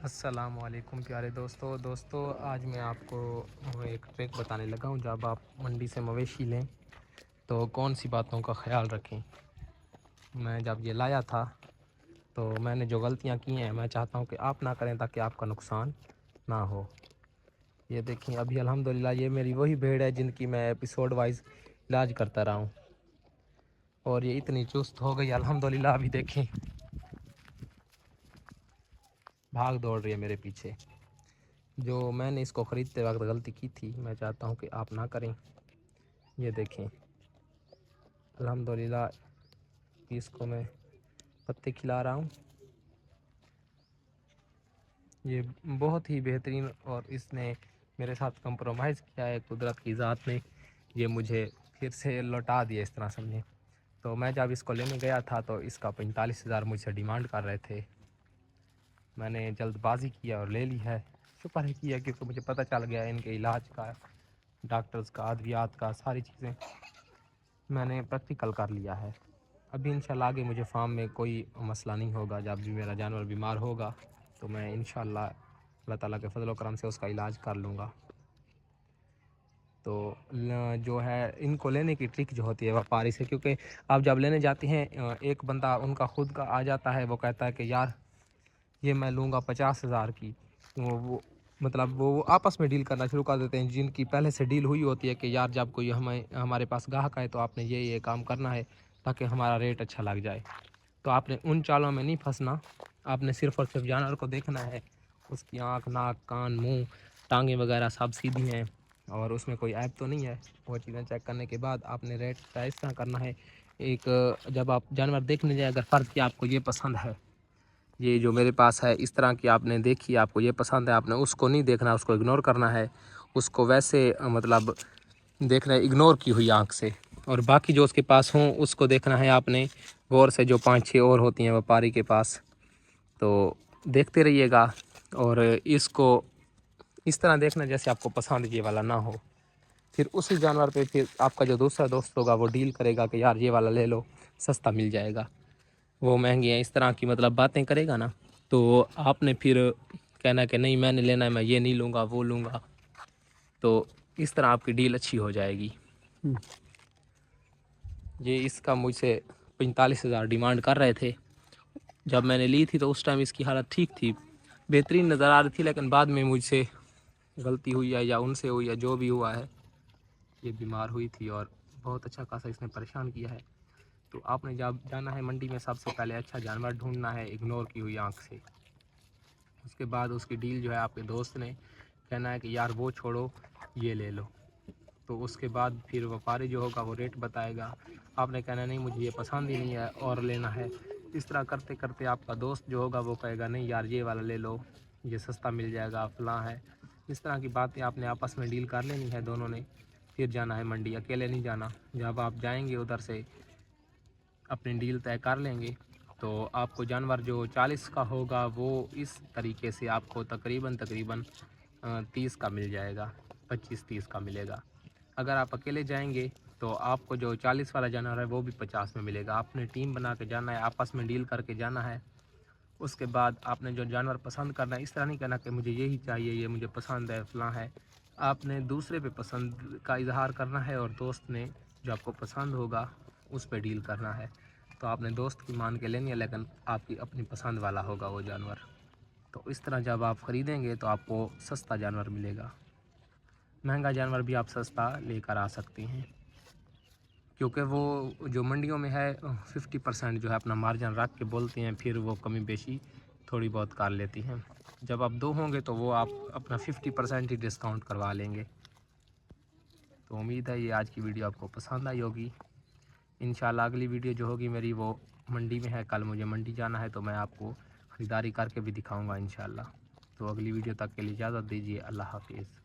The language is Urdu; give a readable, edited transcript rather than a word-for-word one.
السلام علیکم پیارے دوستو آج میں آپ کو ایک ٹرک بتانے لگا ہوں. جب آپ منڈی سے مویشی لیں تو کون سی باتوں کا خیال رکھیں. میں جب یہ لایا تھا تو میں نے جو غلطیاں کی ہیں میں چاہتا ہوں کہ آپ نہ کریں تاکہ آپ کا نقصان نہ ہو. یہ دیکھیں ابھی الحمدللہ یہ میری وہی بھیڑ ہے جن کی میں ایپیسوڈ وائز علاج کرتا رہا ہوں اور یہ اتنی چست ہو گئی الحمدللہ. ابھی دیکھیں بھاگ دوڑ رہی ہے میرے پیچھے. جو میں نے اس کو خریدتے وقت غلطی کی تھی میں چاہتا ہوں کہ آپ نہ کریں. یہ دیکھیں الحمدللہ اس کو میں پتے کھلا رہا ہوں. یہ بہت ہی بہترین اور اس نے میرے ساتھ کمپرومائز کیا ہے. قدرت کی ذات نے یہ مجھے پھر سے لوٹا دیا اس طرح سمجھیں. تو میں جب اس کو لینے گیا تھا تو اس کا 45,000 مجھ سے ڈیمانڈ کر رہے تھے. میں نے جلد بازی کیا اور لے لی ہے. شکر ہے کیا کیونکہ مجھے پتہ چل گیا ان کے علاج کا، ڈاکٹرز کا، ادویات کا، ساری چیزیں میں نے پریکٹیکل کر لیا ہے. ابھی انشاءاللہ آگے مجھے فارم میں کوئی مسئلہ نہیں ہوگا. جب بھی میرا جانور بیمار ہوگا تو میں انشاءاللہ اللہ تعالیٰ کے فضل و کرم سے اس کا علاج کر لوں گا. تو جو ہے ان کو لینے کی ٹرک جو ہوتی ہے وپاری سے، کیونکہ آپ جب لینے جاتے ہیں ایک بندہ ان کا خود کا آ جاتا ہے، وہ کہتا ہے کہ یار یہ میں لوں گا 50,000 کی. وہ مطلب وہ آپس میں ڈیل کرنا شروع کر دیتے ہیں جن کی پہلے سے ڈیل ہوئی ہوتی ہے کہ یار جب کوئی ہمارے پاس گاہک آئے تو آپ نے یہ کام کرنا ہے تاکہ ہمارا ریٹ اچھا لگ جائے. تو آپ نے ان چالوں میں نہیں پھنسنا. آپ نے صرف اور صرف جانور کو دیکھنا ہے، اس کی آنکھ، ناک، کان، منہ، ٹانگیں وغیرہ سب سیدھی ہیں اور اس میں کوئی عیب تو نہیں ہے. وہ چیزیں چیک کرنے کے بعد آپ نے ریٹ کا اس طرح کرنا ہے. ایک جب آپ جانور دیکھنے جائیں، اگر فرض کہ آپ کو یہ پسند ہے، یہ جو میرے پاس ہے اس طرح کی آپ نے دیکھی، آپ کو یہ پسند ہے، آپ نے اس کو نہیں دیکھنا، اس کو اگنور کرنا ہے. اس کو ویسے مطلب دیکھنا ہے اگنور کی ہوئی آنکھ سے. اور باقی جو اس کے پاس ہوں اس کو دیکھنا ہے آپ نے غور سے. جو 5-6 اور ہوتی ہیں وپاری کے پاس، تو دیکھتے رہیے گا. اور اس کو اس طرح دیکھنا جیسے آپ کو پسند یہ والا نہ ہو. پھر اسی جانور پہ پھر آپ کا جو دوسرا دوست ہوگا وہ ڈیل کرے گا کہ یار یہ والا لے لو، سستا مل جائے گا، وہ مہنگی ہیں، اس طرح کی مطلب باتیں کرے گا نا. تو آپ نے پھر کہنا کہ نہیں میں نے لینا ہے، میں یہ نہیں لوں گا، وہ لوں گا. تو اس طرح آپ کی ڈیل اچھی ہو جائے گی. یہ اس کا مجھ سے 45,000 ڈیمانڈ کر رہے تھے. جب میں نے لی تھی تو اس ٹائم اس کی حالت ٹھیک تھی، بہترین نظر آ رہی تھی. لیکن بعد میں مجھ سے غلطی ہوئی ہے یا ان سے ہوئی ہے، جو بھی ہوا ہے، یہ بیمار ہوئی تھی اور بہت اچھا خاصا اس نے پریشان کیا ہے. تو آپ نے جب جانا ہے منڈی میں سب سے پہلے اچھا جانور ڈھونڈنا ہے اگنور کی ہوئی آنکھ سے. اس کے بعد اس کی ڈیل جو ہے آپ کے دوست نے کہنا ہے کہ یار وہ چھوڑو یہ لے لو. تو اس کے بعد پھر وپاری جو ہوگا وہ ریٹ بتائے گا. آپ نے کہنا نہیں مجھے یہ پسند ہی نہیں ہے اور لینا ہے. اس طرح کرتے کرتے آپ کا دوست جو ہوگا وہ کہے گا نہیں یار یہ والا لے لو، یہ سستا مل جائے گا، فلاں ہے. اس طرح کی باتیں آپ نے آپس میں ڈیل کر لینی ہے دونوں نے. پھر جانا ہے منڈی، اکیلے نہیں جانا. جب آپ جائیں گے ادھر سے اپنی ڈیل طے کر لیں گے تو آپ کو جانور جو 40 کا ہوگا وہ اس طریقے سے آپ کو تقریباً 30 کا مل جائے گا، 25-30 کا ملے گا. اگر آپ اکیلے جائیں گے تو آپ کو جو 40 والا جانور ہے وہ بھی 50 میں ملے گا. آپ نے ٹیم بنا کے جانا ہے، آپس میں ڈیل کر کے جانا ہے. اس کے بعد آپ نے جو جانور پسند کرنا ہے، اس طرح نہیں کہنا کہ مجھے یہی چاہیے، یہ مجھے پسند ہے، فلاں ہے. آپ نے دوسرے پہ پسند کا اظہار کرنا ہے اور دوست نے جو آپ کو پسند ہوگا اس پہ ڈیل کرنا ہے. تو آپ نے دوست کی مان کے لینی ہے لیکن آپ کی اپنی پسند والا ہوگا وہ جانور. تو اس طرح جب آپ خریدیں گے تو آپ کو سستا جانور ملے گا. مہنگا جانور بھی آپ سستا لے کر آ سکتے ہیں، کیونکہ وہ جو منڈیوں میں ہے 50% جو ہے اپنا مارجن رکھ کے بولتے ہیں، پھر وہ کمی بیشی تھوڑی بہت کر لیتی ہیں. جب آپ 2 ہوں گے تو وہ آپ اپنا 50% ہی ڈسکاؤنٹ کروا لیں گے. تو امید ہے یہ آج کی ویڈیو آپ کو پسند آئی ہوگی. انشاءاللہ اگلی ویڈیو جو ہوگی میری وہ منڈی میں ہے. کل مجھے منڈی جانا ہے تو میں آپ کو خریداری کر کے بھی دکھاؤں گا انشاءاللہ. تو اگلی ویڈیو تک کے لیے اجازت دیجیے. اللہ حافظ.